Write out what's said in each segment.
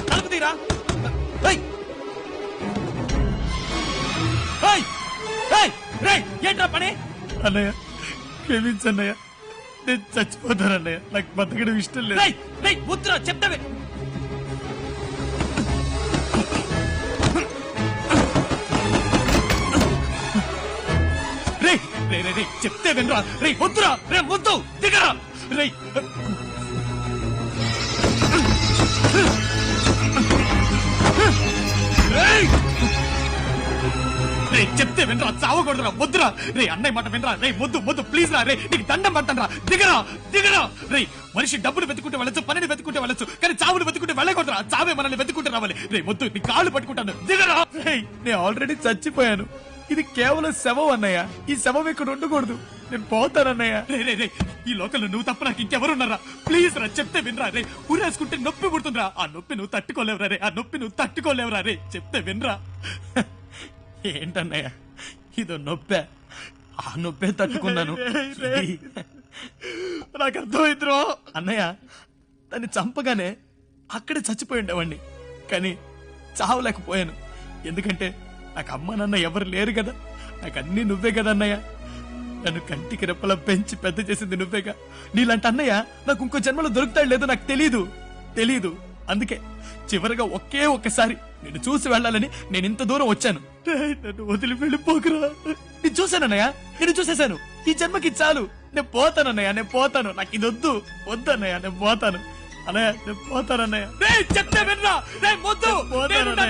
తలుపు తీరా. ఏంట్రా పని? అన్నయ్య క్షమించన్నయ్య, నేను చచ్చిపోతానన్నయ్య, నాకు బతకడం ఇష్టం లేదు. వద్దురా చెప్తావే. చెప్తే వినరా. రే వద్దురా, రే వద్దు, దిగరా. రే చెప్తే వినరా, చావకూడదురా, వద్దురా. రే అన్నయ్య మాట వినరా. రే వద్దు వద్దు ప్లీజ్ రా. రే నీకు దండం పట్టనరా, దిగరా దిగరా. రే మనిషి డబ్బులు వెతుకుంటే వెళ్ళొచ్చు, పనిని వెతుకుంటే వెళ్ళొచ్చు, కానీ చావులు వెతుకుంటే వెళ్ళకూడదురా. చావే మనల్ని వెతుకుంటే రావాలి. రే వద్దు, నీ కాళ్ళు పట్టుకుంటాను, దిగరా. నేను ఆల్రెడీ చచ్చిపోయాను, ఇది కేవలం శవం అన్నయ్య. ఈ శవం ఇక్కడ ఉండకూడదు, నేను పోతానన్నయ్య. రే ఈ లోకంలో నువ్వు తప్ప నాకు ఇంకెవరున్నారా? ప్లీజ్ రా, చెప్తే వినరా. రే ఊరేసుకుంటే నొప్పి పుడుతుందిరా. ఆ నొప్పి నువ్వు తట్టుకోలేవురా. రే ఆ నొప్పి నువ్వు తట్టుకోలేవురా. రే చెప్తే వినరా. ఏంటన్నయ్య ఇదో నొప్పే, ఆ నొప్పే తట్టుకున్నాను. నాకు అర్థమైందిరా. అన్నయ్య దాన్ని చంపగానే అక్కడే చచ్చిపోయి ఉండేవాడిని, కానీ చావలేకపోయాను. ఎందుకంటే నాకు అమ్మ నాన్న ఎవరు లేరు కదా, నాకు అన్ని నువ్వే కదా అన్నయ్య. నన్ను కంటికి రెప్పలా పెంచి పెద్ద చేసింది నువ్వేగా. నీలాంటి అన్నయ్య నాకు ఇంకో జన్మలో దొరుకుతాడు లేదో నాకు తెలీదు. అందుకే చివరిగా ఒకే ఒక్కసారి నిన్ను చూసి వెళ్ళాలని నేను ఇంత దూరం వచ్చాను. నన్ను వదిలి వెళ్ళిపోకురా. నేను చూశానన్నయ్య, నేను చూసేశాను. ఈ జన్మకి చాలు, నేను పోతానన్నయ్య, నేను పోతాను. నాకు ఇది వద్దన్నయ్య, నేను పోతాను అన్నయ్య, నేను పోతానన్నయ్య. చెప్తే వినరా. రే వద్దు, వినరా.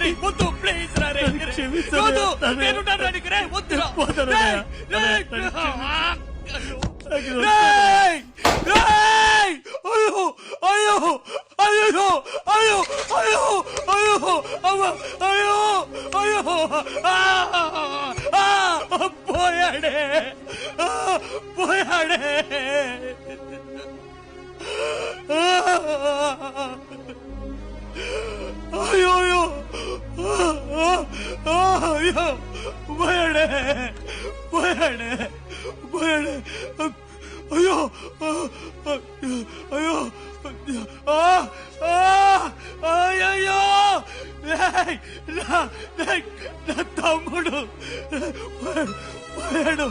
రే వద్దు ప్లీజ్ రా. రే వద్దు, నేనున్నాను నీకు. రే వద్దురా. పోయాడే. అయ్యో పోయాడే. అయ్యో అయ్యో నా తమ్ముడు పోయాడు.